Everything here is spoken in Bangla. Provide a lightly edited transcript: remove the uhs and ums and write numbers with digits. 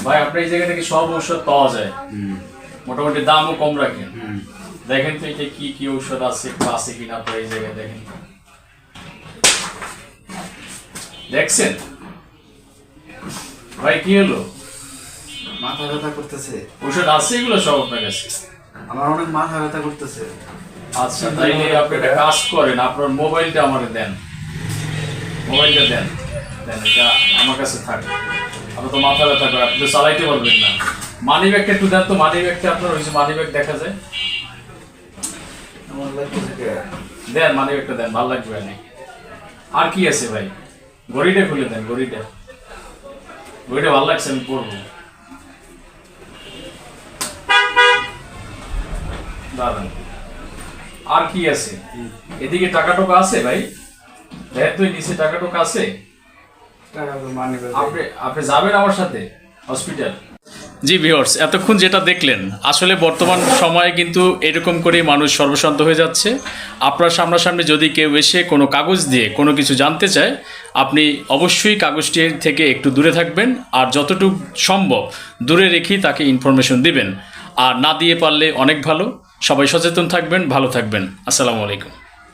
ভাই আপনার এই জায়গা থেকে সব ঔষধ পাওয়া যায়, মোটামুটি দামও কম রাখেন। দেখেন তো এটা কি কি ঔষধ আছে আছে কিনা আপনার এই জায়গায় দেখেন, দেখছেন ভাই কি হলো? মাথা ব্যথা করতেছে। ঔষধ আছে এগুলো সব আপনার কাছে? আমার অনেক মাথা ব্যথা করতেছে। আচ্ছা তাইলে আপনি একটা কাজ করেন, আপনার মোবাইলটা আমাকে দেন, মোবাইলটা দেন, দেন এটা আমার কাছে থাকে। আপনি তো মাথা ব্যথা করে আপনি তো চালাইতে পারবেন না। মানি ব্যাগটা একটু দেন তো, মানি ব্যাগটা আপনার হয়েছে, মানি ব্যাগ দেখা যায়? আমার লাগতেছে কে? দেন মানি ব্যাগটা দেন, ভালো লাগবে না। আর কি আছে ভাই? ঘড়িটা খুলে দেন, ঘড়িটা, ঘড়িটা ভালো লাগছে, আমি পড়বো। দাঁড়ান, আর কি আছে? এদিকে টাকা টোকা আছে ভাই? দেখ তুই নিচে টাকা টোকা আছে? আপনি আপনি যাবেন আমার সাথে হসপিটাল? জি ভিউয়ার্স, এতক্ষণ যেটা দেখলেন আসলে বর্তমান সময়ে কিন্তু এরকম করেই মানুষ সর্বশান্ত হয়ে যাচ্ছে। আপনার সামনাসামনি যদি কেউ এসে কোনো কাগজ দিয়ে কোনো কিছু জানতে চায়, আপনি অবশ্যই কাগজটির থেকে একটু দূরে থাকবেন, আর যতটুকু সম্ভব দূরে রেখেই তাকে ইনফরমেশন দিবেন। আর না দিয়ে পারলে অনেক ভালো। সবাই সচেতন থাকবেন, ভালো থাকবেন। আসসালামু আলাইকুম।